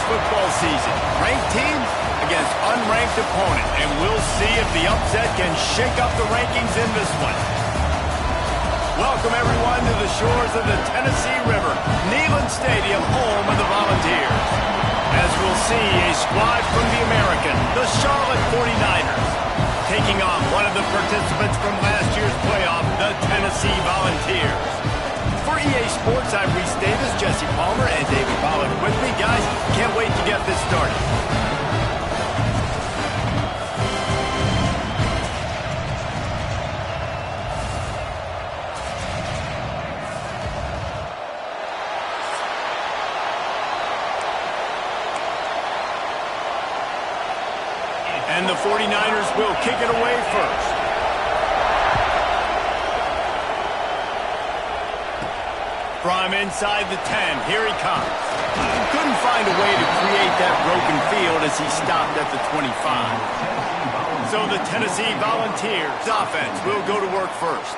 football season. Ranked team against unranked opponent, and we'll see if the upset can shake up the rankings in this one. Welcome, everyone, to the shores of the Tennessee River, Neyland Stadium, home of the Volunteers. As we'll see, a squad from the American, the Charlotte 49ers, taking on one of the participants from last year's playoff, the Tennessee Volunteers. For EA Sports, I'm Reese Davis, Jesse Palmer, and David Pollack with me. Guys, can't wait to get this started. And the 49ers will kick it away first. From inside the 10, here he comes. Couldn't find a way to create that broken field as he stopped at the 25. So the Tennessee Volunteers offense will go to work first.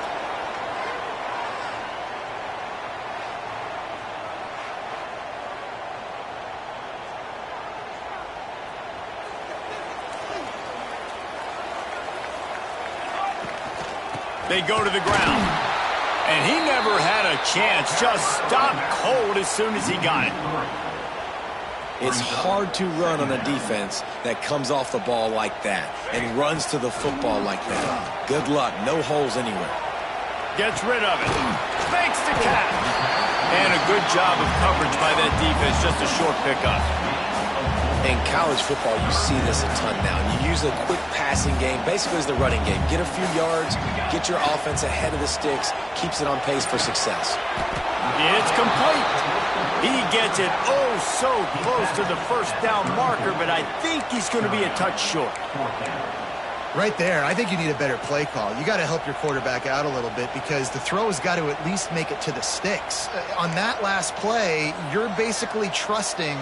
They go to the ground. And he never had a chance. Just stopped cold as soon as he got it. It's hard to run on a defense that comes off the ball like that and runs to the football like that. Good luck. No holes anywhere. Gets rid of it. Fakes the catch. And a good job of coverage by that defense. Just a short pickup. In college football, you see this a ton now. You use a quick passing game, basically as the running game. Get a few yards, get your offense ahead of the sticks, keeps it on pace for success. It's complete. He gets it oh so close to the first down marker, but I think he's going to be a touch short. Right there, I think you need a better play call. You got to help your quarterback out a little bit because the throw has got to at least make it to the sticks. On that last play, you're basically trusting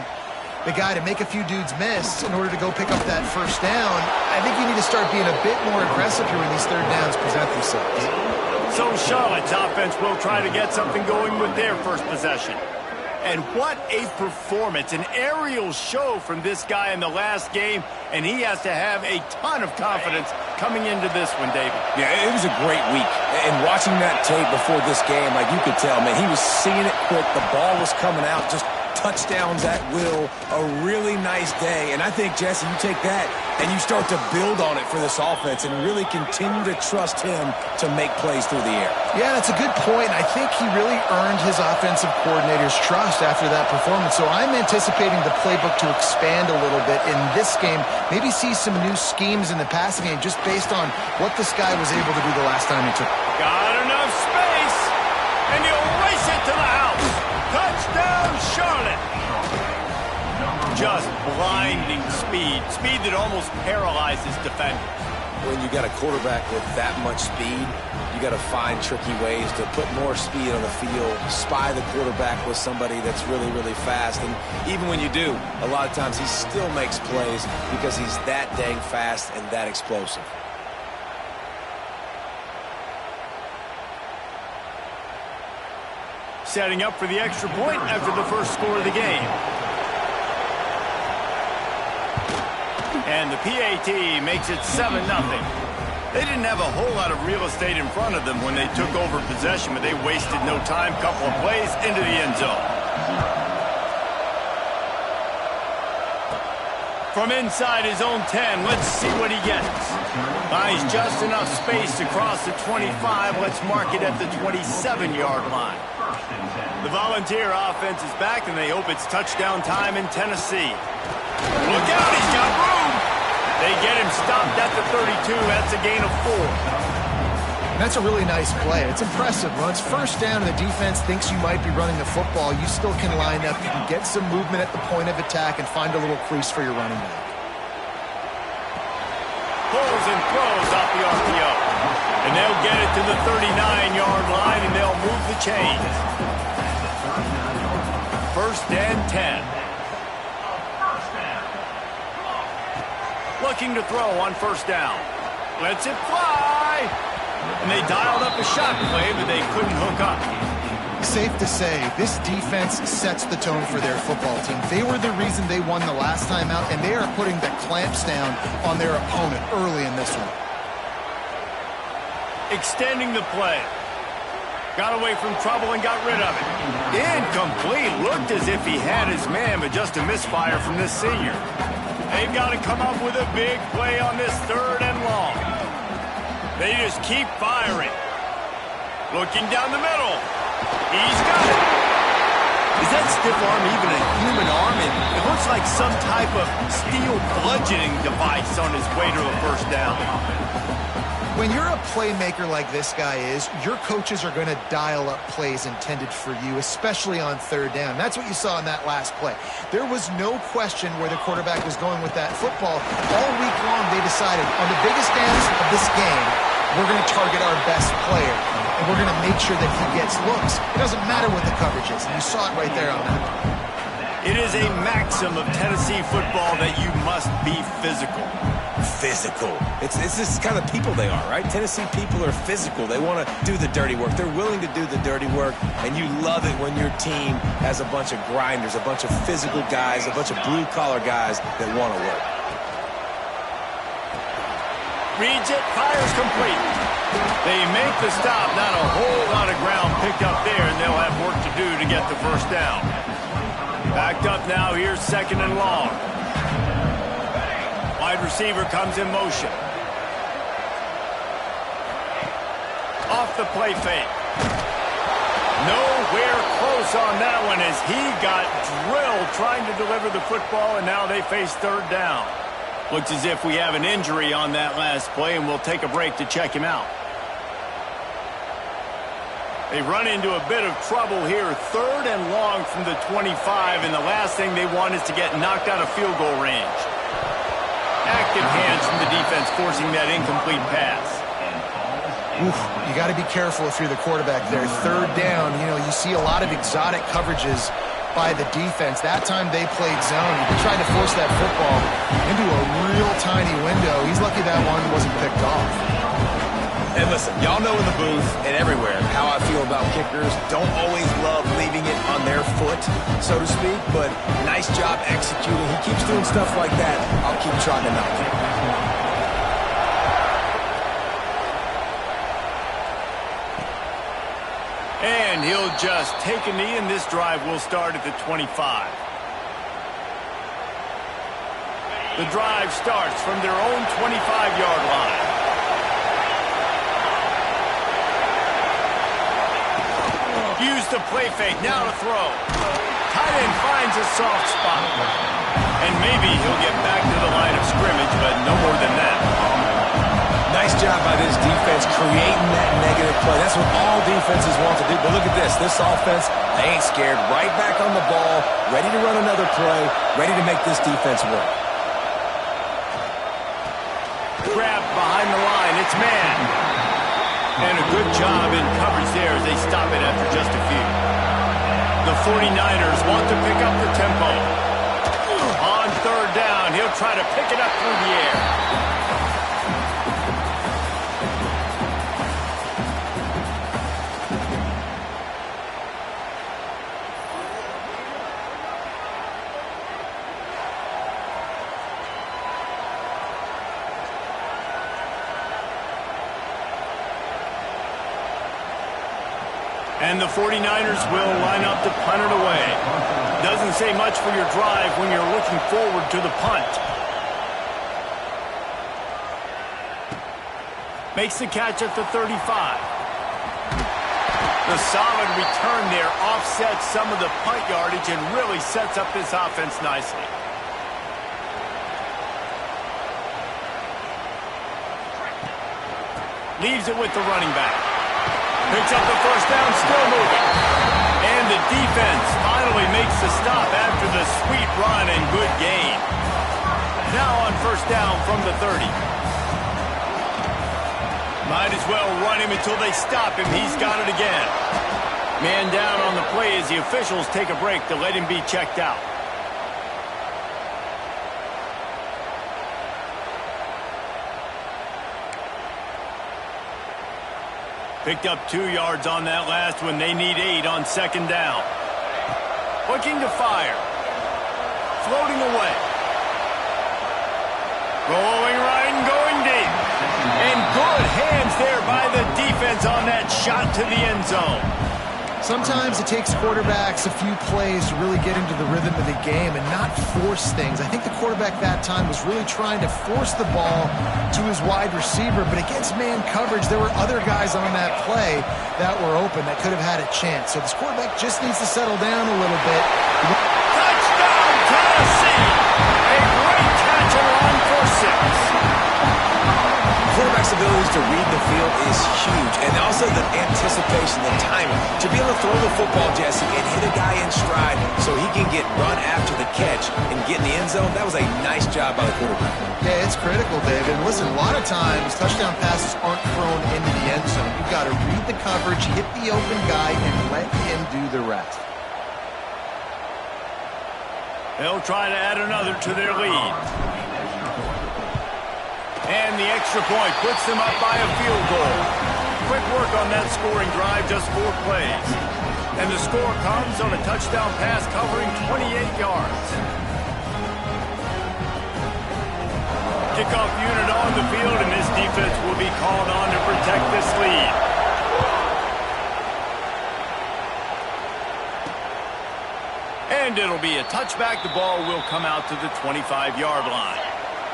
the guy to make a few dudes miss in order to go pick up that first down. I think you need to start being a bit more aggressive here when these third downs present themselves. So Charlotte's offense will try to get something going with their first possession. And what a performance, an aerial show from this guy in the last game, and he has to have a ton of confidence coming into this one, David. Yeah, it was a great week. And watching that tape before this game, like you could tell, man, he was seeing it quick. The ball was coming out, just touchdowns at will, a really nice day. And I think, Jesse, you take that and you start to build on it for this offense and really continue to trust him to make plays through the air. Yeah, that's a good point. I think he really earned his offensive coordinator's trust after that performance. So I'm anticipating the playbook to expand a little bit in this game, maybe see some new schemes in the passing game just based on what this guy was able to do the last time he took it. Got enough space, and he'll race it to the house. Touchdown, Charlotte. Just blinding speed. Speed that almost paralyzes defenders. When you got a quarterback with that much speed, you got to find tricky ways to put more speed on the field, spy the quarterback with somebody that's really, really fast. And even when you do, a lot of times he still makes plays because he's that dang fast and that explosive. Setting up for the extra point after the first score of the game. And the PAT makes it 7-0. They didn't have a whole lot of real estate in front of them when they took over possession, but they wasted no time. Couple of plays into the end zone. From inside his own 10, let's see what he gets. Buys just enough space to cross the 25. Let's mark it at the 27-yard line. The Volunteer offense is back, and they hope it's touchdown time in Tennessee. Look out, he's got room. They get him stopped at the 32. That's a gain of 4. That's a really nice play. It's impressive. When it's first down and the defense thinks you might be running the football, you still can line up. You can get some movement at the point of attack and find a little crease for your running back. Pulls and throws off the RPO. And they'll get it to the 39-yard line, and they'll move the chains. First and 10. Looking to throw on first down. Lets it fly. And they dialed up a shot play, but they couldn't hook up. Safe to say, this defense sets the tone for their football team. They were the reason they won the last time out, and they are putting the clamps down on their opponent early in this one. Extending the play. Got away from trouble and got rid of it. Incomplete. Looked as if he had his man, but just a misfire from this senior. They've got to come up with a big play on this 3rd and long. They just keep firing. Looking down the middle. He's got it. Is that stiff arm even a human arm? It looks like some type of steel bludgeoning device on his way to a first down. When you're a playmaker like this guy is, your coaches are going to dial up plays intended for you, especially on 3rd down. That's what you saw in that last play. There was no question where the quarterback was going with that football. All week long, they decided, on the biggest downs of this game, we're going to target our best player, and we're going to make sure that he gets looks. It doesn't matter what the coverage is, and you saw it right there on that. It is a maxim of Tennessee football that you must be physical. Physical. It's this kind of people they are, right? Tennessee people are physical. They want to do the dirty work. They're willing to do the dirty work, and you love it when your team has a bunch of grinders, a bunch of physical guys, a bunch of blue-collar guys that want to work. Reads it, fires complete. They make the stop, not a whole lot of ground picked up there, and they'll have work to do to get the first down. Backed up now, here's 2nd and long. Wide receiver comes in motion. Off the play fake. Nowhere close on that one as he got drilled trying to deliver the football, and now they face 3rd down. Looks as if we have an injury on that last play, and we'll take a break to check him out. They run into a bit of trouble here. 3rd and long from the 25, and the last thing they want is to get knocked out of field goal range. Active hands from the defense forcing that incomplete pass. Oof, you got to be careful if you're the quarterback there. 3rd down, you see a lot of exotic coverages by the defense. That time they played zone. They tried to force that football into a real tiny window. He's lucky that one wasn't picked off. And listen, y'all know in the booth and everywhere how I feel about kickers. Don't always love leaving it on their foot, so to speak, but nice job executing. He keeps doing stuff like that. I'll keep trying to knock him. And he'll just take a knee, and this drive will start at the 25. The drive starts from their own 25-yard line. Use the play fake, now to throw. Tight end finds a soft spot. And maybe he'll get back to the line of scrimmage, but no more than that. Nice job by this defense creating that negative play. That's what all defenses want to do. But look at this. This offense, they ain't scared. Right back on the ball, ready to run another play, ready to make this defense work. Grabbed behind the line. It's man. And a good job in coverage there as they stop it after just a few. The 49ers want to pick up the tempo. On 3rd down, he'll try to pick it up through the air. And the 49ers will line up to punt it away. Doesn't say much for your drive when you're looking forward to the punt. Makes the catch at the 35. The solid return there offsets some of the punt yardage and really sets up this offense nicely. Leaves it with the running back. Picks up the first down, still moving. And the defense finally makes the stop after the sweet run and good gain. Now on first down from the 30. Might as well run him until they stop him. He's got it again. Man down on the play as the officials take a break to let him be checked out. Picked up 2 yards on that last one. They need 8 on second down. Looking to fire. Floating away. Rolling right and going deep. And good hands there by the defense on that shot to the end zone. Sometimes it takes quarterbacks a few plays to really get into the rhythm of the game and not force things. I think the quarterback that time was really trying to force the ball to his wide receiver, but against man coverage, there were other guys on that play that were open that could have had a chance. So this quarterback just needs to settle down a little bit. Touchdown, Tennessee! A great catch along for 6. Quarterback's abilities to read the field is huge, and also the anticipation, the timing. To be able to throw the football, Jesse, and hit a guy in stride so he can get run after the catch and get in the end zone, that was a nice job by the quarterback. Yeah, it's critical, David. And listen, a lot of times touchdown passes aren't thrown into the end zone. You've got to read the coverage, hit the open guy, and let him do the rest. They'll try to add another to their lead. And the extra point puts them up by a field goal. Quick work on that scoring drive, just 4 plays. And the score comes on a touchdown pass covering 28 yards. Kickoff unit on the field, and this defense will be called on to protect this lead. And it'll be a touchback. The ball will come out to the 25-yard line.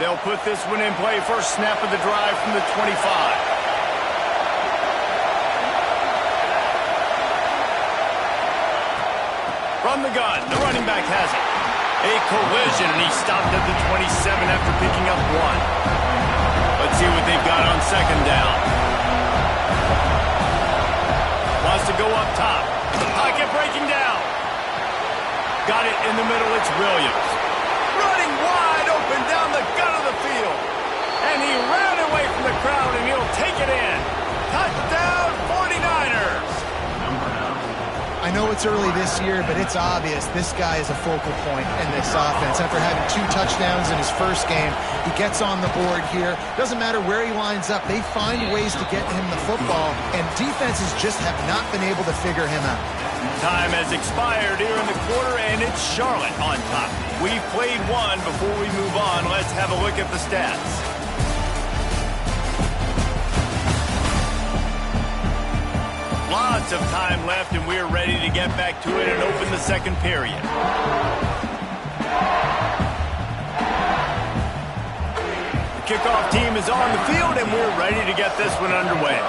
They'll put this one in play. First snap of the drive from the 25. From the gun, the running back has it. A collision, and he stopped at the 27 after picking up 1. Let's see what they've got on second down. Wants to go up top. Pocket breaking down. Got it in the middle. It's Williams. Running wide open down the gut of the field. And he ran away from the crowd, and he'll take it in. Touchdown, 49ers. I know it's early this year, but it's obvious this guy is a focal point in this offense. After having 2 touchdowns in his first game, he gets on the board here. Doesn't matter where he lines up. They find ways to get him the football, and defenses just have not been able to figure him out. Time has expired here in the quarter, and it's Charlotte on top. We've played 1 before we move on. Let's have a look at the stats. Lots of time left, and we're ready to get back to it and open the second period. The kickoff team is on the field, and we're ready to get this one underway.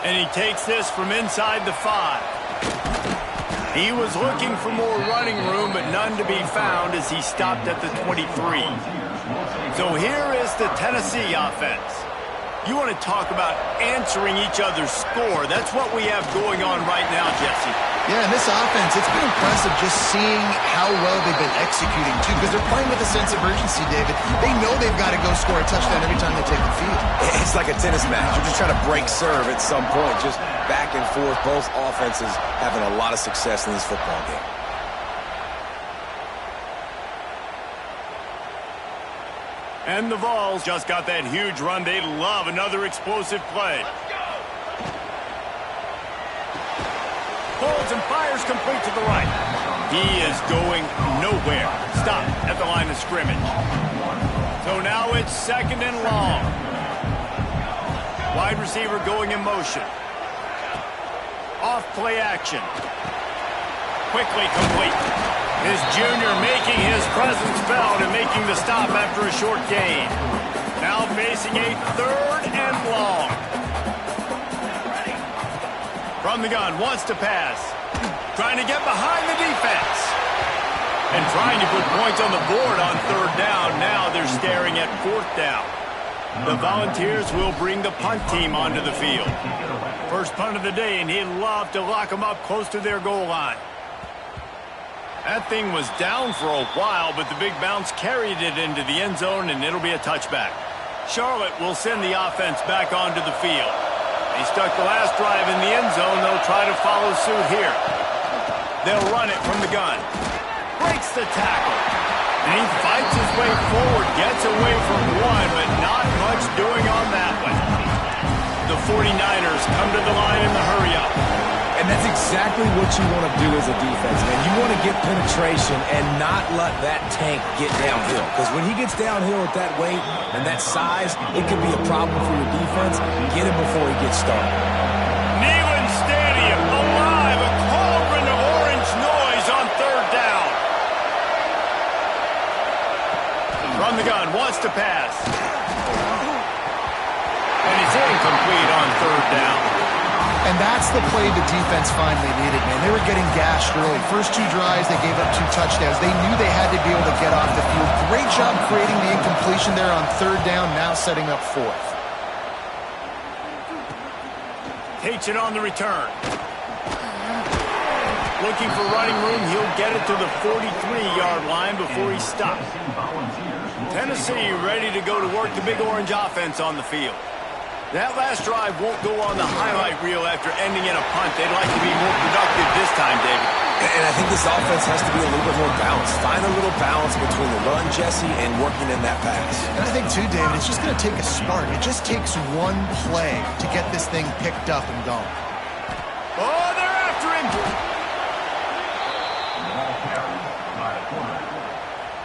And he takes this from inside the 5. He was looking for more running room, but none to be found as he stopped at the 23. So here is the Tennessee offense. You want to talk about answering each other's score. That's what we have going on right now, Jesse. Yeah, and this offense, it's been impressive just seeing how well they've been executing, too, because they're playing with a sense of urgency, David. They know they've got to go score a touchdown every time they take the field. It's like a tennis match. You're just trying to break serve at some point, just back and forth. Both offenses having a lot of success in this football game. And the Vols just got that huge run. They love another explosive play. Pulls and fires complete to the right. He is going nowhere. Stop at the line of scrimmage. So now it's second and long. Wide receiver going in motion. Off play action. Quickly complete. His junior making his presence felt and making the stop after a short gain. Now facing a third and long. From the gun, wants to pass. Trying to get behind the defense. And trying to put points on the board on third down. Now they're staring at fourth down. The Volunteers will bring the punt team onto the field. First punt of the day, and he'd love to lock them up close to their goal line. That thing was down for a while, but the big bounce carried it into the end zone, and it'll be a touchback. Charlotte will send the offense back onto the field. They stuck the last drive in the end zone. They'll try to follow suit here. They'll run it from the gun. Breaks the tackle. And he fights his way forward. Gets away from one, but not much doing on that one. The 49ers come to the line in the hurry-up. And that's exactly what you want to do as a defense, man. You want to get penetration and not let that tank get downhill. Because when he gets downhill at that weight and that size, it could be a problem for your defense. Get him before he gets started. Neyland Stadium, alive, a cauldron of orange noise on third down. From the gun, wants to pass. And it's incomplete on third down. And that's the play the defense finally needed, man. They were getting gashed early. First 2 drives, they gave up 2 touchdowns. They knew they had to be able to get off the field. Great job creating the incompletion there on third down, now setting up fourth. Takes it on the return. Looking for running room. He'll get it to the 43-yard line before he stops. Tennessee ready to go to work the Big Orange offense on the field. That last drive won't go on the highlight reel after ending in a punt. They'd like to be more productive this time, David. And I think this offense has to be a little bit more balanced. Find a little balance between the run, Jesse, and working in that pass. And I think, too, David, it's just going to take a spark. It just takes one play to get this thing picked up and going. Oh, they're after him.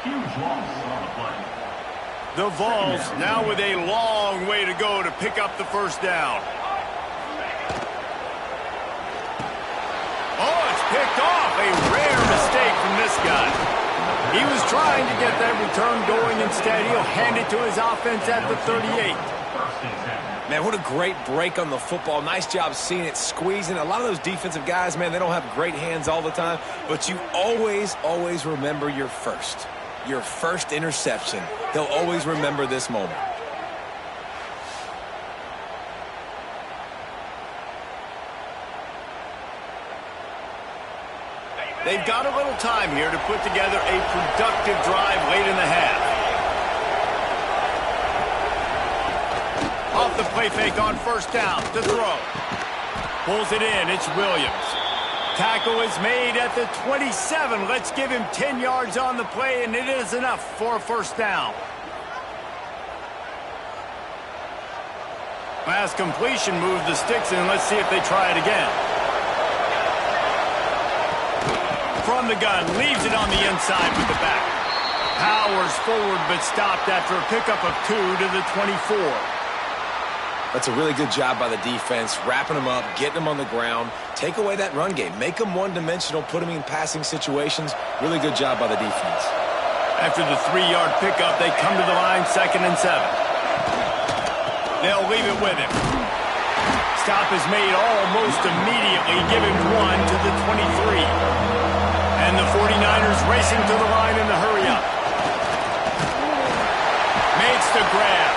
Huge loss on the play. The Vols now with a long way to go to pick up the first down. Oh, it's picked off. A rare mistake from this guy. He was trying to get that return going. Instead, he'll hand it to his offense at the 38. Man, what a great break on the football. Nice job seeing it squeezing. A lot of those defensive guys, man, they don't have great hands all the time, but you always remember your first interception. He'll always remember this moment. They've got a little time here to put together a productive drive late in the half. Off the play fake on first down to throw. Pulls it in. It's Williams. Tackle is made at the 27. Let's give him 10 yards on the play, and it is enough for a first down. Last completion moved the sticks in. Let's see if they try it again. From the gun, leaves it on the inside with the back. Powers forward, but stopped after a pickup of 2 to the 24. That's a really good job by the defense, wrapping them up, getting them on the ground. Take away that run game. Make them one-dimensional, put them in passing situations. Really good job by the defense. After the 3-yard pickup, they come to the line, 2nd and 7. They'll leave it with him. Stop is made almost immediately. Give him 1 to the 23. And the 49ers racing to the line in the hurry-up. Makes the grab.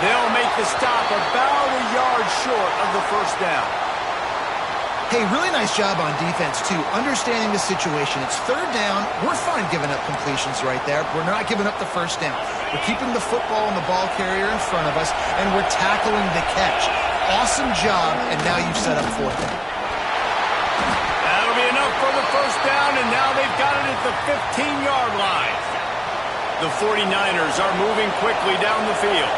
They'll make the stop about a yard short of the first down. Hey, really nice job on defense, too, understanding the situation. It's third down. We're fine giving up completions right there. We're not giving up the first down. We're keeping the football and the ball carrier in front of us, and we're tackling the catch. Awesome job, and now you've set up fourth down. That'll be enough for the first down, and now they've got it at the 15-yard line. The 49ers are moving quickly down the field.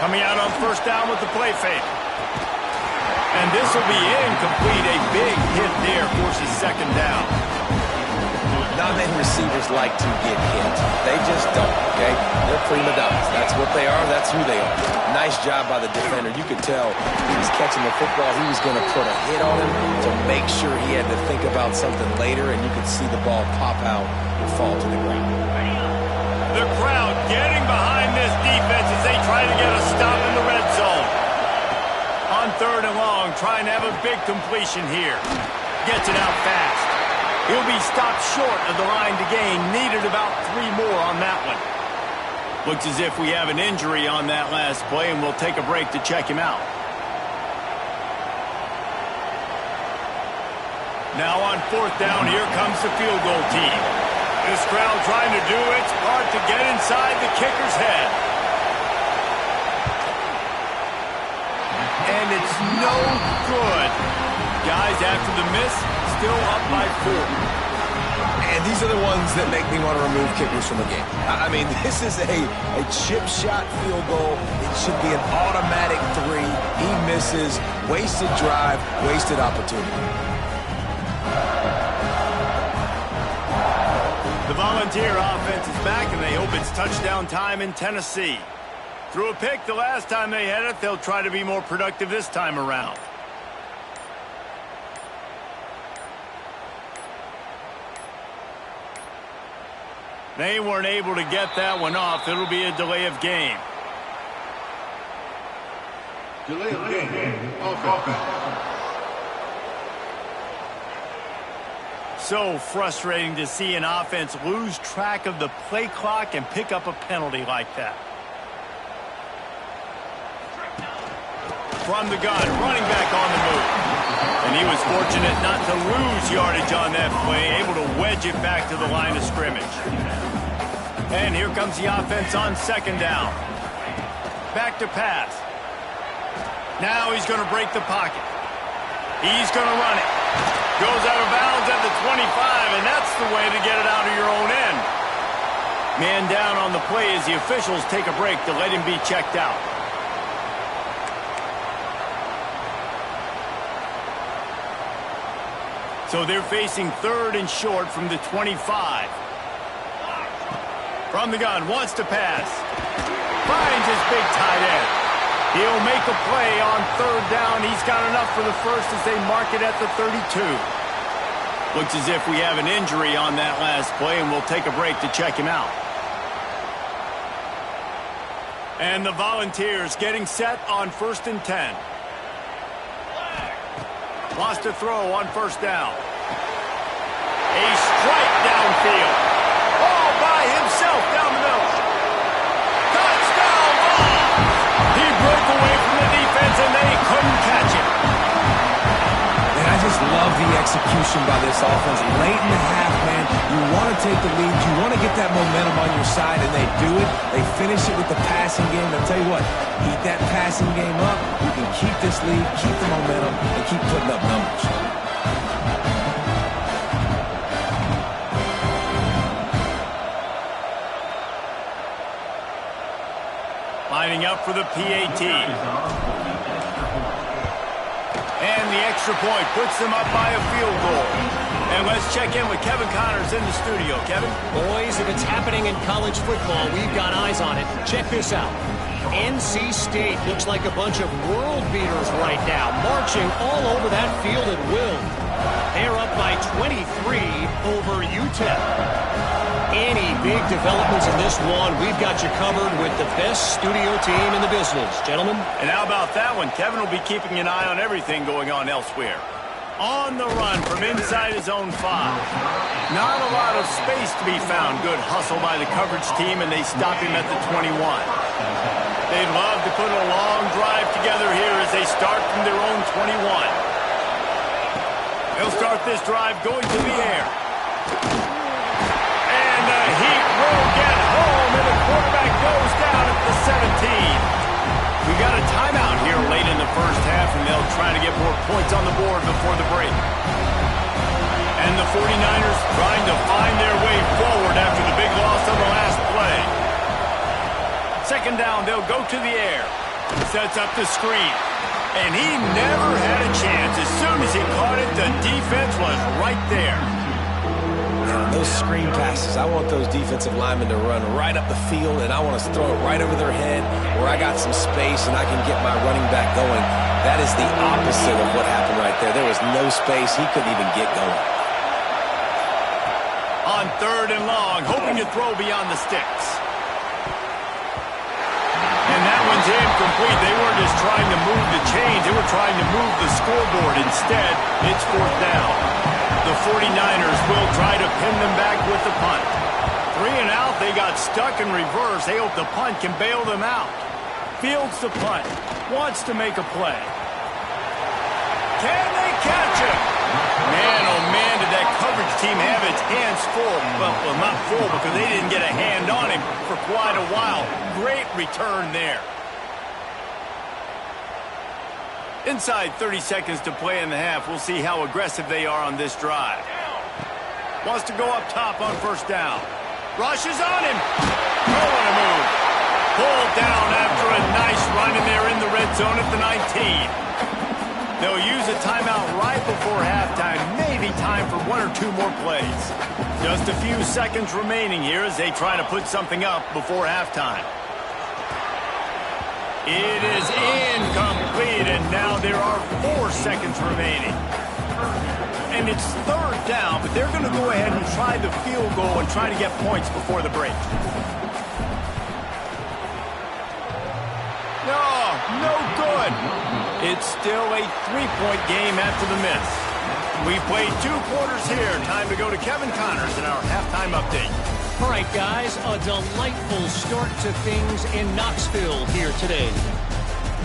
Coming out on first down with the play fake. And this will be incomplete. A big hit there forces second down. Not many receivers like to get hit. They just don't, okay? They're prima donnas. That's what they are. That's who they are. Nice job by the defender. You could tell he was catching the football. He was going to put a hit on him to make sure he had to think about something later, and you could see the ball pop out and fall to the ground. The crowd getting behind this defense as they try to get a stop in the red zone. On third and long, trying to have a big completion here. Gets it out fast. He'll be stopped short of the line to gain. Needed about 3 more on that one. Looks as if we have an injury on that last play, and we'll take a break to check him out. Now on fourth down, here comes the field goal team. This crowd trying to do its part to get inside the kicker's head. And it's no good. Guys, after the miss, still up by 4. And And these are the ones that make me want to remove kickers from the game. I mean, this is a chip shot field goal. It should be an automatic 3. He misses. Wasted drive, wasted opportunity. The Volunteer offense is back, and they hope it's touchdown time in Tennessee. Threw a pick the last time they had it. They'll try to be more productive this time around. They weren't able to get that one off. It'll be a delay of game. Delay of game. Offense. So frustrating to see an offense lose track of the play clock and pick up a penalty like that. From the gun, running back on the move. And he was fortunate not to lose yardage on that play, able to wedge it back to the line of scrimmage. And here comes the offense on second down. Back to pass. Now he's going to break the pocket. He's going to run it. Goes out of bounds at the 25, and that's the way to get it out of your own end. Man down on the play as the officials take a break to let him be checked out. So they're facing third and short from the 25. From the gun, wants to pass. Finds his big tight end. He'll make a play on third down. He's got enough for the first as they mark it at the 32. Looks as if we have an injury on that last play, and we'll take a break to check him out. And the Volunteers getting set on 1st and 10. Lost to throw on first down. A strike downfield. All by himself down the middle. Touchdown ball! He broke away from the defense and they couldn't catch him. And I just love the execution by this offense. Late in the half, man, you want to take the lead. You want to get that momentum on your side, and they do it. They finish it with the passing game. I'll tell you what, keep that passing game up. You can keep this lead, keep the momentum, and keep putting up numbers. Lining up for the PAT. And the extra point puts them up by a field goal. And let's check in with Kevin Connors in the studio. Kevin? Boys, if it's happening in college football, we've got eyes on it. Check this out. NC State looks like a bunch of world beaters right now, marching all over that field at will. They're up by 23 over UTEP. Any big developments in this one, we've got you covered with the best studio team in the business. Gentlemen? And how about that one? Kevin will be keeping an eye on everything going on elsewhere. On the run from inside his own 5. Not a lot of space to be found. Good hustle by the coverage team, and they stop him at the 21. They'd love to put a long drive together here as they start from their own 21. They'll start this drive going to the air. And the heat will get home, and the quarterback goes down at the 17. We got a timeout here late in the first half, and they'll try to get more points on the board before the break. And the 49ers trying to find their way forward after the big loss on the last play. Second down, they'll go to the air. Sets up the screen. And he never had a chance. As soon as he caught it, the defense was right there. Those screen passes, I want those defensive linemen to run right up the field, and I want to throw it right over their head where I got some space and I can get my running back going. That is the opposite of what happened right there. There was no space. He couldn't even get going. On third and long, hoping to throw beyond the sticks. And that one's incomplete. They weren't just trying to move the chains. They were trying to move the scoreboard. Instead, it's fourth down. The 49ers will try to pin them back with the punt. 3 and out, they got stuck in reverse. They hope the punt can bail them out. Fields the punt. Wants to make a play. Can they catch him? Man, oh man, did that coverage team have its hands full. Well, not full because they didn't get a hand on him for quite a while. Great return there. Inside 30 seconds to play in the half. We'll see how aggressive they are on this drive. Wants to go up top on first down. Rushes on him. Oh, what a move. Pulled down after a nice run, and they're in the red zone at the 19. They'll use a timeout right before halftime. Maybe time for one or two more plays. Just a few seconds remaining here as they try to put something up before halftime. It is incomplete, and now there are 4 seconds remaining. And it's third down, but they're going to go ahead and try the field goal and try to get points before the break. No good. It's still a 3-point game after the miss. We played 2 quarters here. Time to go to Kevin Connors in our halftime update. All right, guys, a delightful start to things in Knoxville here today.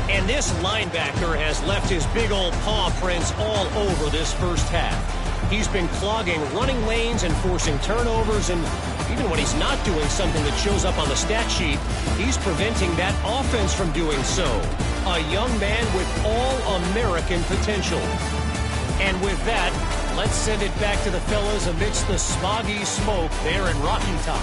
And this linebacker has left his big old paw prints all over this first half. He's been clogging running lanes and forcing turnovers, and even when he's not doing something that shows up on the stat sheet, he's preventing that offense from doing so. A young man with all-American potential. And with that, let's send it back to the fellas amidst the smoggy smoke there in Rocky Top.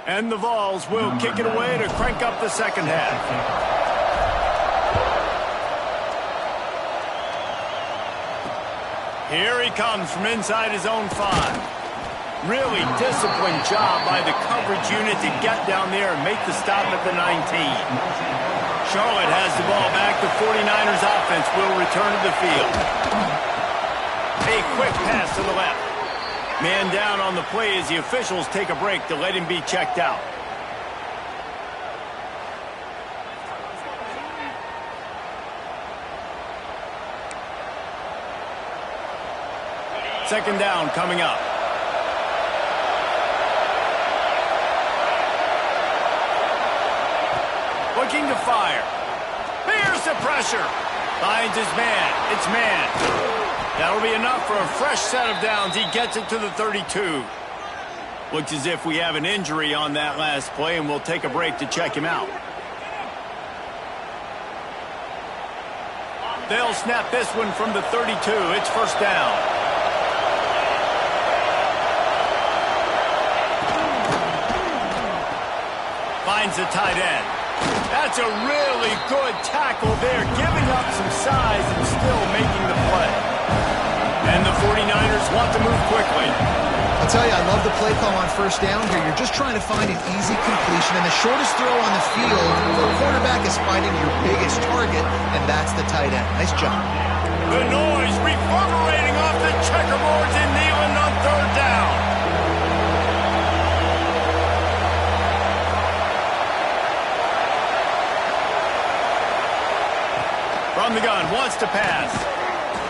And the Vols will kick it away to crank up the second half. Here he comes from inside his own 5. Really disciplined job by the coverage unit to get down there and make the stop at the 19. Charlotte has the ball back. The 49ers offense will return to the field. A quick pass to the left. Man down on the play as the officials take a break to let him be checked out. Second down coming up. Looking to fire. Here's the pressure. Finds his man. It's man. That'll be enough for a fresh set of downs. He gets it to the 32. Looks as if we have an injury on that last play, and we'll take a break to check him out. They'll snap this one from the 32. It's first down. Finds the tight end. That's a really good tackle there, giving up some size and still making the play. And the 49ers want to move quickly. I'll tell you, I love the play call on first down here. You're just trying to find an easy completion, and the shortest throw on the field for a quarterback is finding your biggest target, and that's the tight end. Nice job. The noise reverberating off the checkerboards in Neyland on third down. From the gun, wants to pass.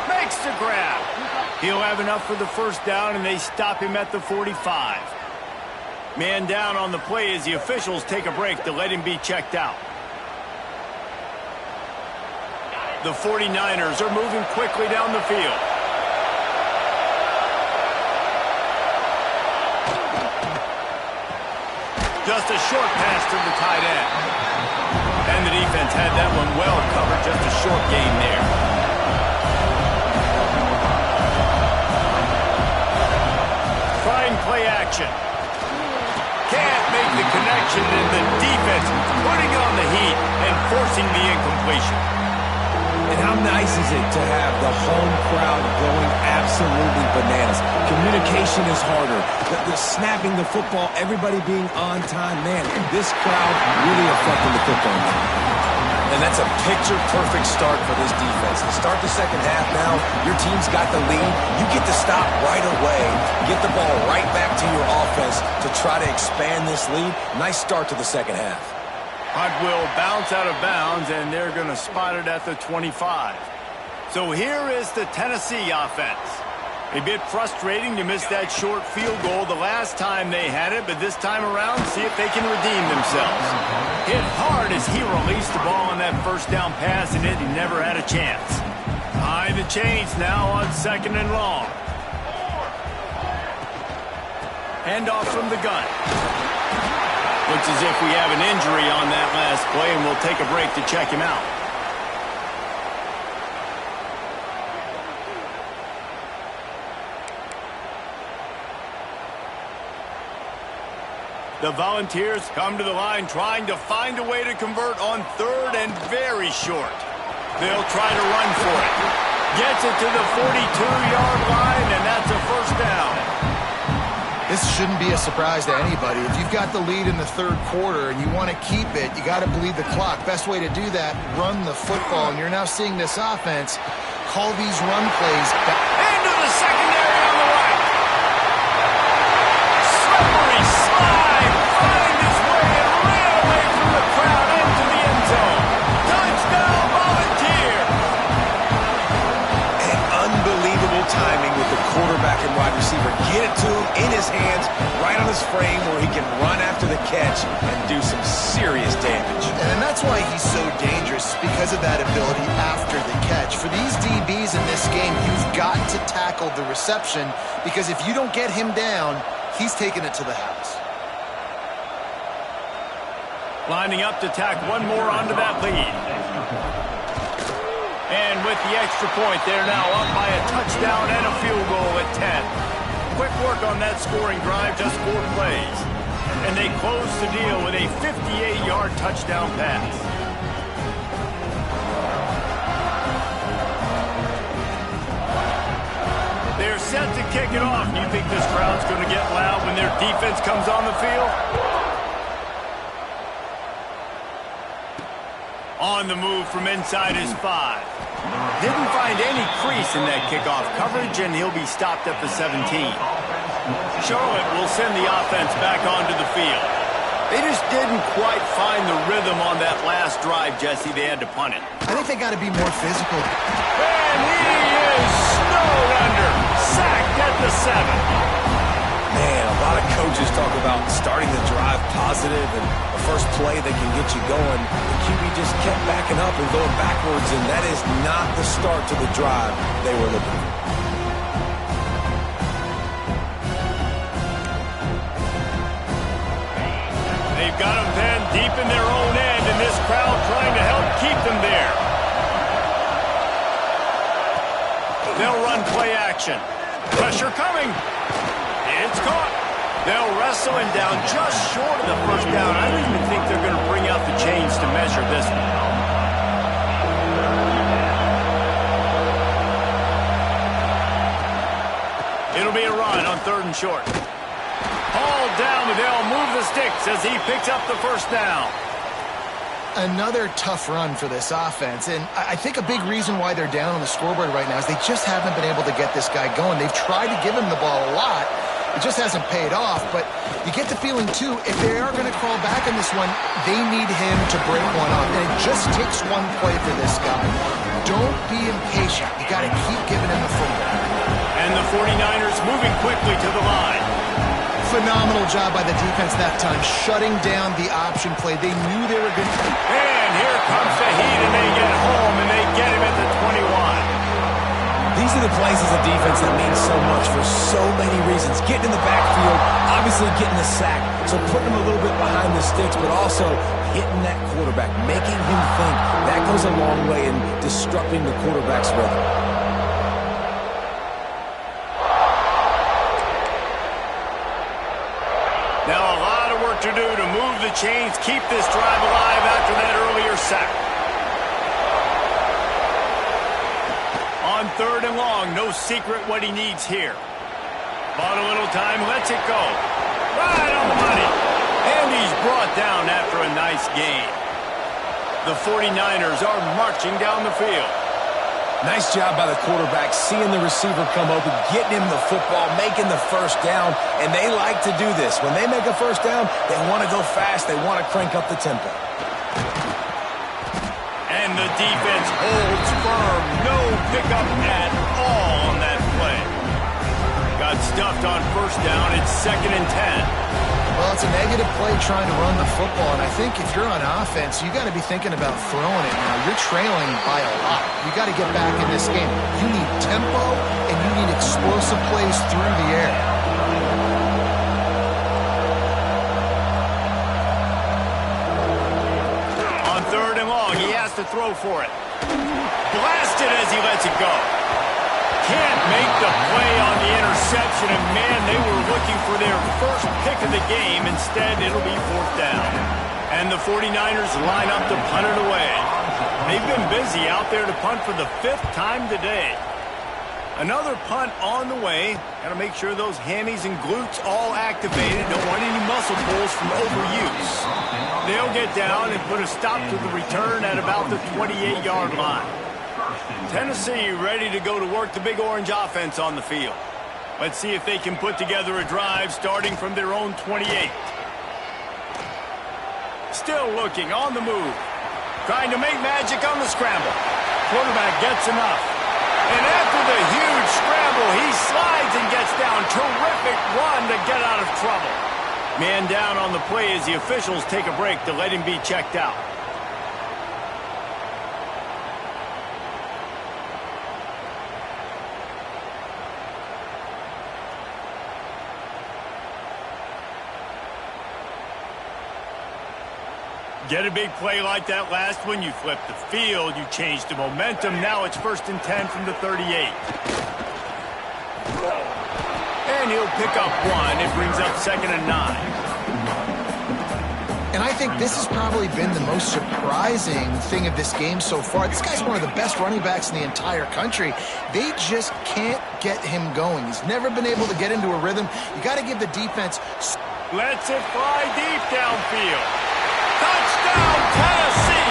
Makes the grab. He'll have enough for the first down, and they stop him at the 45. Man down on the play as the officials take a break to let him be checked out. The 49ers are moving quickly down the field. Just a short pass to the tight end. And the defense had that one well covered. Just a short gain there. Trying play action. Can't make the connection, and the defense putting on the heat and forcing the incompletion. And how nice is it to have the home crowd going absolutely bananas? Communication is harder. The snapping the football, everybody being on time. Man, this crowd really affecting the football game. And that's a picture-perfect start for this defense. To start the second half now, your team's got the lead. You get to stop right away, get the ball right back to your offense to try to expand this lead. Nice start to the second half. Punt will bounce out of bounds, and they're going to spot it at the 25. So here is the Tennessee offense. A bit frustrating to miss that short field goal the last time they had it, but this time around, see if they can redeem themselves. Hit hard as he released the ball on that first down pass, and he never had a chance. Behind the chains now on 2nd and long. Handoff from the gun. Looks as if we have an injury on that last play, and we'll take a break to check him out. The Volunteers come to the line trying to find a way to convert on 3rd and very short. They'll try to run for it. Gets it to the 42-yard line, and that's a first down. This shouldn't be a surprise to anybody. If you've got the lead in the 3rd quarter and you want to keep it, you got to bleed the clock. Best way to do that, run the football. And you're now seeing this offense call these run plays back. Into the secondary on the right. Slippery slide. Find his way and ran away from the crowd into the end zone. Touchdown, Volunteer. And unbelievable timing with the quarterback and wide receiver. Get it to him in his hands, right on his frame where he can run after the catch and do some serious damage. And that's why he's so dangerous, because of that ability after the catch. For these DBs in this game, you've got to tackle the reception, because if you don't get him down, he's taking it to the house. Lining up to tack one more onto that lead. And with the extra point, they're now up by a touchdown and a field goal at 10. Quick work on that scoring drive, just 4 plays. And they close the deal with a 58-yard touchdown pass. They're set to kick it off. Do you think this crowd's going to get loud when their defense comes on the field? On the move from inside his 5. Didn't find any crease in that kickoff coverage, and he'll be stopped at the 17. Charlotte will send the offense back onto the field. They just didn't quite find the rhythm on that last drive, Jesse. They had to punt it. I think they got to be more physical. And he is snowed under. Sacked at the 7. Man, a lot of coaches talk about starting the drive positive and the first play that can get you going. The QB just kept backing up and going backwards, and that is not the start to the drive they were looking for. They've got them pinned deep in their own end, and this crowd trying to help keep them there. They'll run play action. Pressure coming. It's caught. They'll wrestle him down just short of the first down. I don't even think they're going to bring out the chains to measure this one. It'll be a run on 3rd and short. Hauled down, but they'll move the sticks as he picks up the first down. Another tough run for this offense, and I think a big reason why they're down on the scoreboard right now is they just haven't been able to get this guy going. They've tried to give him the ball a lot. It just hasn't paid off, but you get the feeling, too, if they are going to crawl back in this one, they need him to break one off, and it just takes one play for this guy. Don't be impatient. You got to keep giving him the football. And the 49ers moving quickly to the line. Phenomenal job by the defense that time, shutting down the option play. They knew they were going to... And here comes the heat, and they get home, and they get him at the 21. These are the plays as a defense that mean so much for so many reasons. Getting in the backfield, obviously getting the sack, so putting him a little bit behind the sticks, but also hitting that quarterback, making him think. That goes a long way in disrupting the quarterback's rhythm. Now a lot of work to do to move the chains, keep this drive alive after that earlier sack. On 3rd and long, no secret what he needs here. Bought a little time, lets it go. Right on the money. And he's brought down after a nice gain. The 49ers are marching down the field. Nice job by the quarterback, seeing the receiver come open, getting him the football, making the first down, and they like to do this. When they make a first down, they want to go fast, they want to crank up the tempo. And the defense holds firm. No pickup at all on that play. got stuffed on first down. It's 2nd and 10. Well, it's a negative play trying to run the football, and I think if you're on offense, you got to be thinking about throwing it now. You're trailing by a lot. You got to get back in this game. You need tempo, and you need explosive plays through the air. On 3rd and long, he has to throw for it. Blasted as he lets it go. Can't make the play on the interception, and man, they were looking for their first pick of the game. Instead, it'll be 4th down. And the 49ers line up to punt it away. They've been busy out there to punt for the 5th time today. Another punt on the way. Got to make sure those hammies and glutes all activated. Don't want any muscle pulls from overuse. They'll get down and put a stop to the return at about the 28-yard line. Tennessee ready to go to work the Big Orange offense on the field. Let's see if they can put together a drive starting from their own 28. Still looking on the move. Trying to make magic on the scramble. Quarterback gets enough. And after the huge scramble, he slides and gets down. Terrific run to get out of trouble. Man down on the play as the officials take a break to let him be checked out. Get a big play like that last one, you flip the field, you change the momentum. Now it's 1st and 10 from the 38. And he'll pick up 1. It brings up 2nd and 9. And I think this has probably been the most surprising thing of this game so far. This guy's one of the best running backs in the entire country. They just can't get him going. He's never been able to get into a rhythm. You got to give the defense... Lets it fly deep downfield. Touchdown, Tennessee!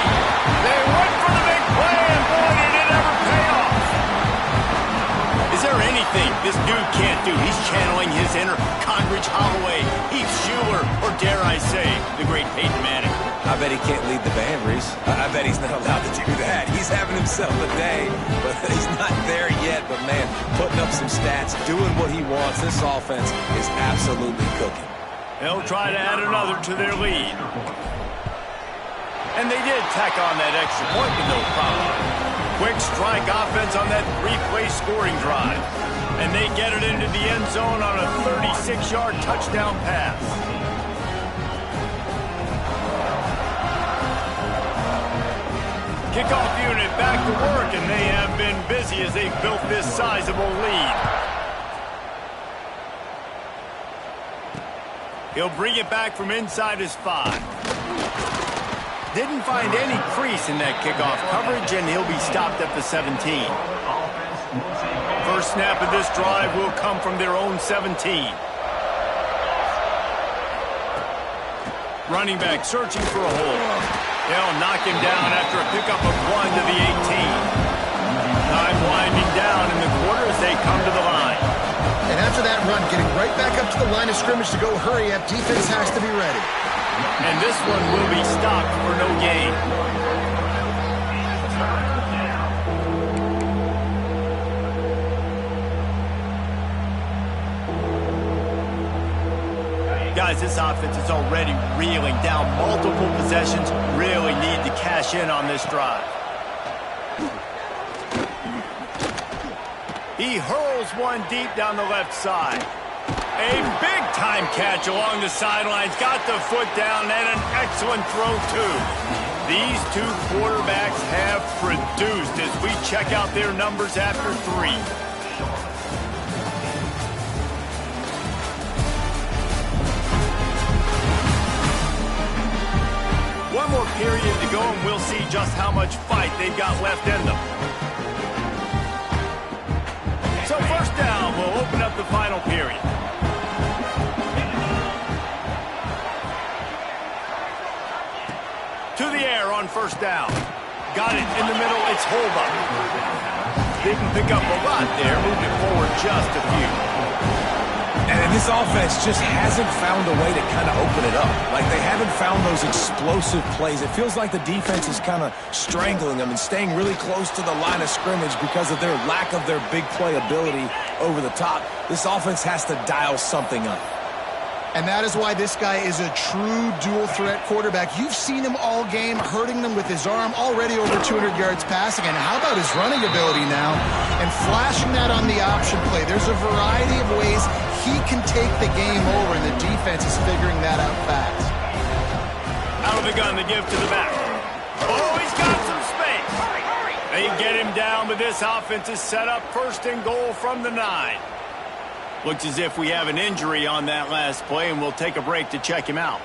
They went for the big play, and boy, did it ever pay off. Is there anything this dude can't do? He's channeling his inner Condridge Holloway, Heath Schuler, or dare I say, the great Peyton Manning. I bet he can't lead the band, Reese. I bet he's not allowed to do that. He's having himself a day, but he's not there yet. But, man, putting up some stats, doing what he wants. This offense is absolutely cooking. They'll try to add another to their lead. And they did tack on that extra point with no problem. Quick strike offense on that 3-play scoring drive. And they get it into the end zone on a 36-yard touchdown pass. Kickoff unit back to work, and they have been busy as they've built this sizable lead. He'll bring it back from inside his 5. Didn't find any crease in that kickoff coverage, and he'll be stopped at the 17. First snap of this drive will come from their own 17. Running back searching for a hole. They'll knock him down after a pickup of 1 to the 18. Time winding down in the quarter as they come to the line. And after that run, getting right back up to the line of scrimmage to go hurry up, defense has to be ready. And this one will be stopped for no gain. Guys, this offense is already reeling down multiple possessions. Really need to cash in on this drive. He hurls one deep down the left side. A big-time catch along the sidelines. Got the foot down and an excellent throw, too. These two quarterbacks have produced as we check out their numbers after 3. One more period to go, and we'll see just how much fight they've got left in them. So first down, we'll open up the final period. To the air on first down. Got it in the middle, it's hold up. Didn't pick up a lot there, moved it forward just a few. And this offense just hasn't found a way to kind of open it up. Like, they haven't found those explosive plays. It feels like the defense is kind of strangling them and staying really close to the line of scrimmage because of their lack of their big play ability over the top. This offense has to dial something up. And that is why this guy is a true dual-threat quarterback. You've seen him all game, hurting them with his arm, already over 200 yards passing. And how about his running ability now? And flashing that on the option play. There's a variety of ways he can take the game over, and the defense is figuring that out fast. Out of the gun, the give to the back. Oh, he's got some space. They get him down, but this offense is set up first and goal from the 9. Looks as if we have an injury on that last play, and we'll take a break to check him out.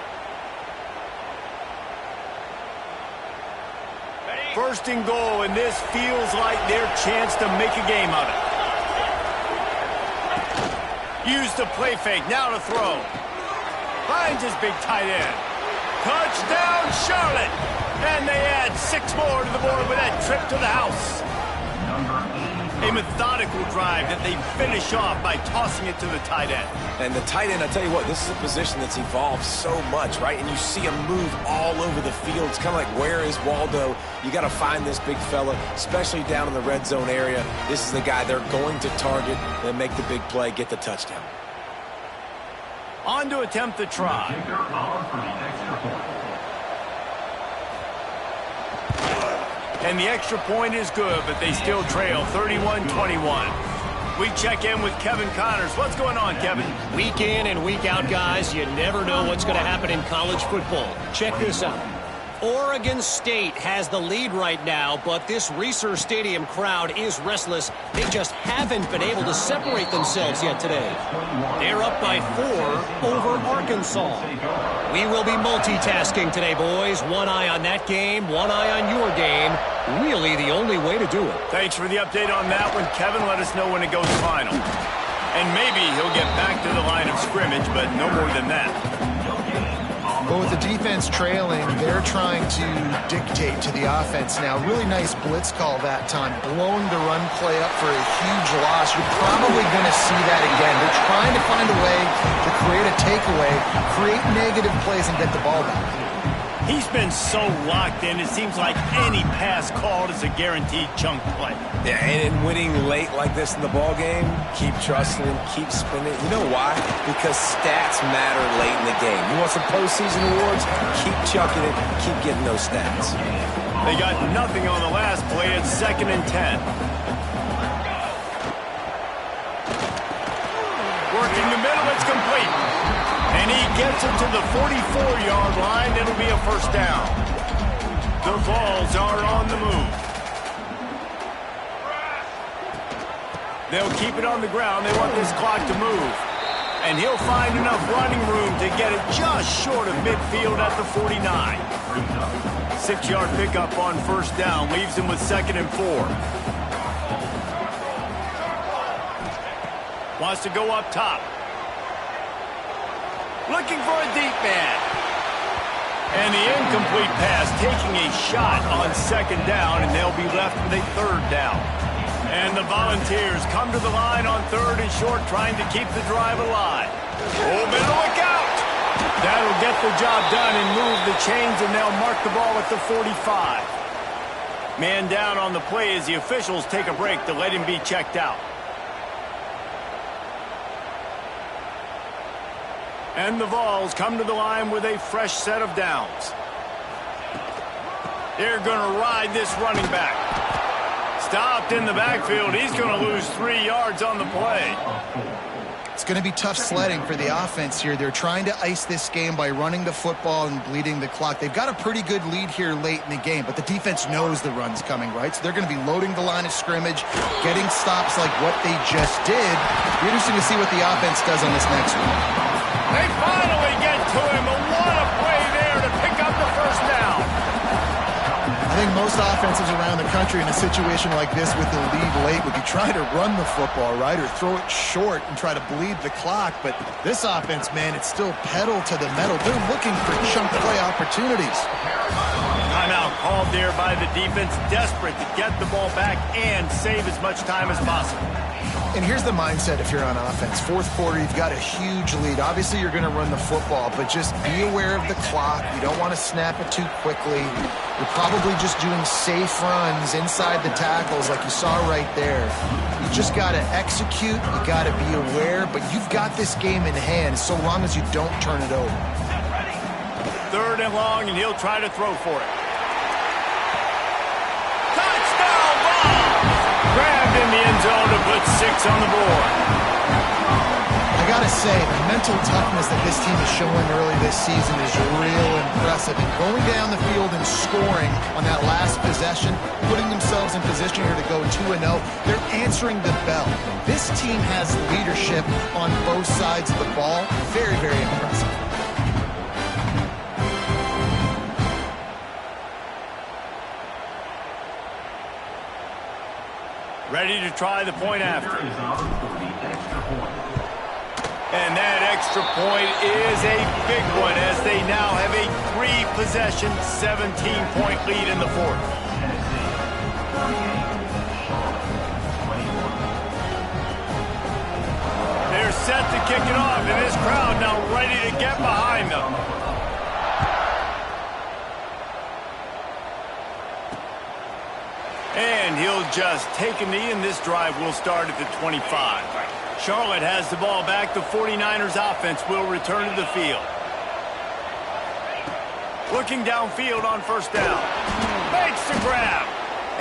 First and goal, and this feels like their chance to make a game of it. Use the play fake, now to throw. Finds his big tight end. Touchdown, Charlotte! And they add 6 more to the board with that trip to the house. A methodical drive that they finish off by tossing it to the tight end. And the tight end, I tell you what, this is a position that's evolved so much, right? And you see him move all over the field. It's kind of like, where is Waldo? You got to find this big fella, especially down in the red zone area. This is the guy they're going to target and make the big play, get the touchdown. On to attempt the try. And the extra point is good, but they still trail 31-21. We check in with Kevin Connors. What's going on, Kevin? Week in and week out, guys, you never know what's going to happen in college football. Check this out. Oregon State has the lead right now, but this Reser Stadium crowd is restless. They just haven't been able to separate themselves yet today. They're up by 4 over Arkansas. We will be multitasking today, boys. One eye on that game, one eye on your game. Really the only way to do it. Thanks for the update on that one, Kevin. Let us know when it goes final. And maybe he'll get back to the line of scrimmage, but no more than that. But with the defense trailing, they're trying to dictate to the offense now. Really nice blitz call that time, blowing the run play up for a huge loss. You're probably going to see that again. They're trying to find a way to create a takeaway, create negative plays, and get the ball back. He's been so locked in, it seems like any pass called is a guaranteed chunk play. Yeah, and winning late like this in the ball game, keep trusting him, keep spinning. You know why? Because stats matter late in the game. You want some postseason awards? Keep chucking it, keep getting those stats. They got nothing on the last play. It's 2nd and 10. Working the middle, it's complete. And he gets it to the 44-yard line. It'll be a first down. The Vols are on the move. They'll keep it on the ground. They want this clock to move. And he'll find enough running room to get it just short of midfield at the 49. 6-yard pickup on first down. Leaves him with 2nd and 4. Wants to go up top. Looking for a deep man. And the incomplete pass taking a shot on 2nd down, and they'll be left with a 3rd down. And the Volunteers come to the line on 3rd and short, trying to keep the drive alive. Oh, better look out! That'll get the job done and move the chains, and they'll mark the ball at the 45. Man down on the play as the officials take a break to let him be checked out. And the Vols come to the line with a fresh set of downs. They're going to ride this running back. Stopped in the backfield. He's going to lose 3 yards on the play. It's going to be tough sledding for the offense here. They're trying to ice this game by running the football and bleeding the clock. They've got a pretty good lead here late in the game, but the defense knows the run's coming, right? So they're going to be loading the line of scrimmage, getting stops like what they just did. It'll be interesting to see what the offense does on this next one. They finally get to him. What a play there to pick up the first down. I think most offenses around the country in a situation like this with the lead late would be trying to run the football, right, or throw it short and try to bleed the clock. But this offense, man, it's still pedal to the metal. They're looking for chunk play opportunities. Timeout called there by the defense, desperate to get the ball back and save as much time as possible. And here's the mindset if you're on offense. Fourth quarter, you've got a huge lead. Obviously, you're going to run the football, but just be aware of the clock. You don't want to snap it too quickly. You're probably just doing safe runs inside the tackles like you saw right there. You just got to execute. You got to be aware, but you've got this game in hand so long as you don't turn it over. 3rd and long, and he'll try to throw for it. Touchdown ball! Grabbed in the end zone to put 6 on the board. I gotta say, the mental toughness that this team is showing early this season is real impressive. And going down the field and scoring on that last possession, putting themselves in position here to go 2-0, they're answering the bell. This team has leadership on both sides of the ball. Very, very impressive. Ready to try the point after. And that extra point is a big one as they now have a 3-possession, 17-point lead in the 4th. They're set to kick it off, and this crowd now ready to get behind them. And he'll just take a knee, and this drive will start at the 25. Charlotte has the ball back. The 49ers offense will return to the field. Looking downfield on 1st down. Makes the grab.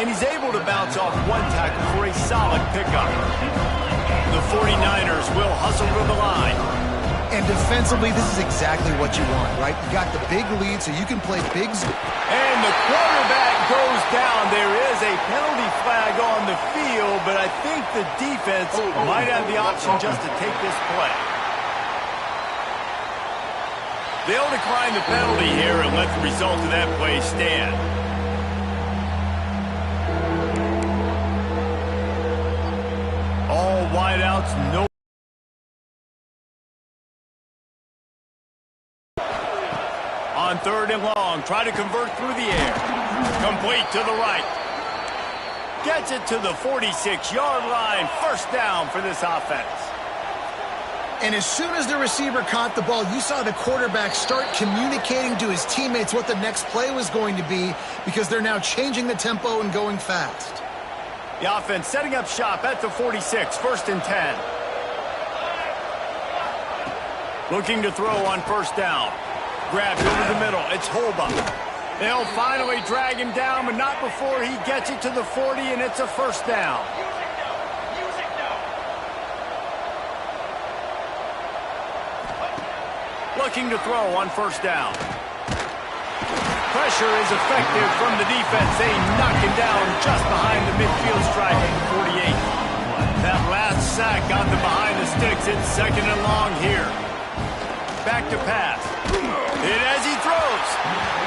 And he's able to bounce off 1 tackle for a solid pickup. The 49ers will hustle to the line. And defensively, this is exactly what you want, right? You got the big lead, so you can play big. And the quarterback goes down. There is a penalty flag on the field, but I think the defense might have the option just to take this play. They'll decline the penalty here and let the result of that play stand. All wideouts, no. On 3rd and long, try to convert through the air. Complete to the right. Gets it to the 46-yard line. 1st down for this offense. And as soon as the receiver caught the ball, you saw the quarterback start communicating to his teammates what the next play was going to be because they're now changing the tempo and going fast. The offense setting up shop at the 46, 1st and 10. Looking to throw on 1st down. Grabbed over the middle. It's Holba. They'll finally drag him down, but not before he gets it to the 40, and it's a 1st down. Looking to throw on 1st down. Pressure is effective from the defense. They knock him down just behind the midfield stripe at the 48. That last sack got them behind the sticks. It's 2nd and long here. Back to pass. And as he throws,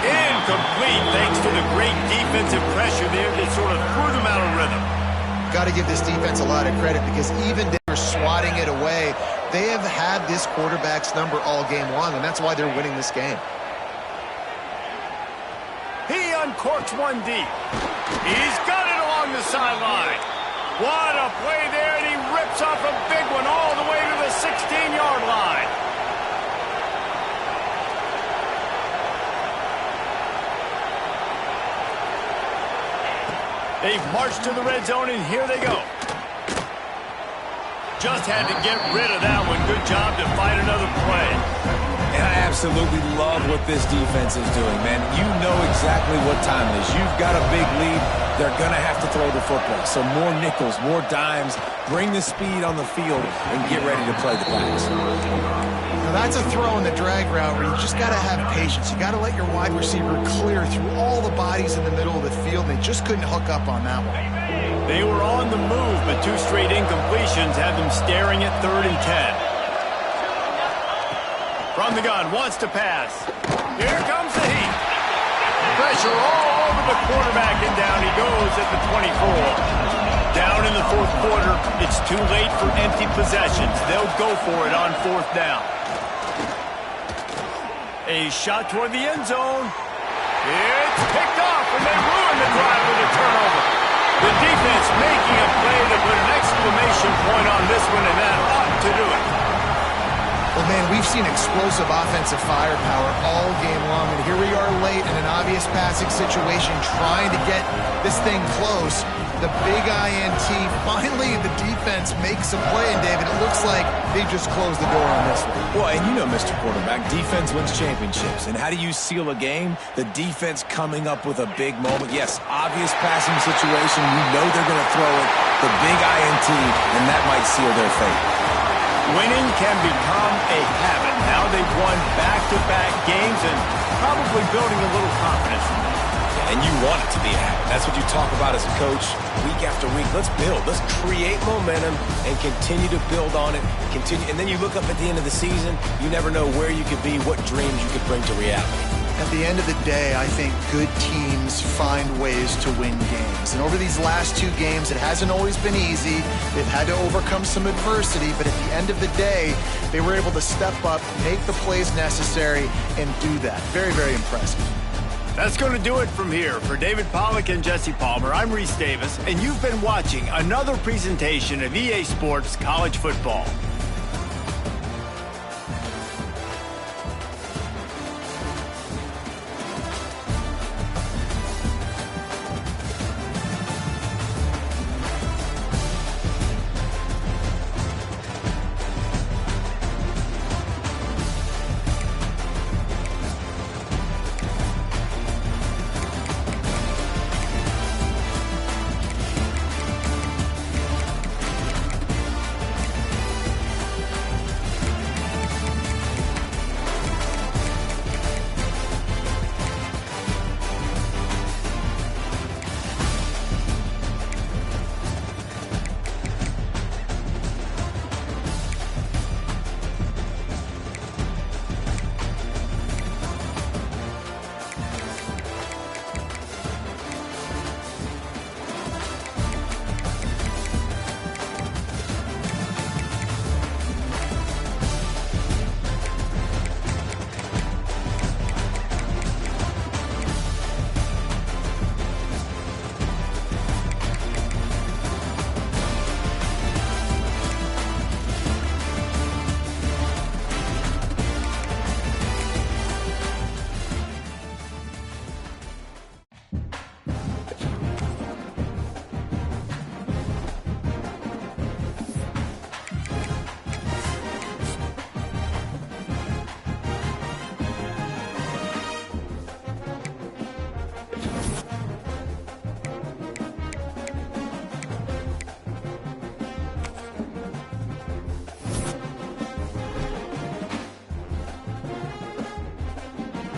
incomplete thanks to the great defensive pressure there that sort of threw them out of rhythm. Got to give this defense a lot of credit because even they were swatting it away. They have had this quarterback's number all game long, and that's why they're winning this game. He uncorks one deep. He's got it along the sideline. What a play there, and he rips off a big one all the way to the 16-yard line. They've marched to the red zone, and here they go. Just had to get rid of that one. Good job to find another play. And I absolutely love what this defense is doing, man. You know exactly what time it is. You've got a big lead. They're going to have to throw the football. So more nickels, more dimes. Bring the speed on the field and get ready to play the pass. Now that's a throw in the drag route where you just got to have patience. You got to let your wide receiver clear through all the bodies in the middle of the field. They just couldn't hook up on that one. They were on the move, but 2 straight incompletions have them staring at 3rd and 10. From the gun, wants to pass. Here comes the heat. Pressure all over the quarterback, and down he goes at the 24. Down in the 4th quarter, it's too late for empty possessions. They'll go for it on 4th down. A shot toward the end zone. It's picked off, and they ruin the drive with a turnover. The defense making a play to put an exclamation point on this one, and that ought to do it. Well, man, we've seen explosive offensive firepower all game long, and here we are late in an obvious passing situation trying to get this thing close. The big INT, finally the defense makes a play, and David, it looks like they just closed the door on this one. Well, and you know, Mr. Quarterback, defense wins championships. And how do you seal a game? The defense coming up with a big moment. Yes, obvious passing situation. You know they're going to throw it. The big INT, and that might seal their fate. Winning can become a habit. Now they've won back-to-back games and probably building a little confidence in that. And you want it to be a habit. That's what you talk about as a coach week after week. Let's build. Let's create momentum and continue to build on it. And then you look up at the end of the season, you never know where you could be, what dreams you could bring to reality. At the end of the day, I think good teams find ways to win games. And over these last two games, it hasn't always been easy. They've had to overcome some adversity, but at the end of the day, they were able to step up, make the plays necessary, and do that. Very, very impressive. That's going to do it from here. For David Pollack and Jesse Palmer, I'm Reese Davis, and you've been watching another presentation of EA Sports College Football.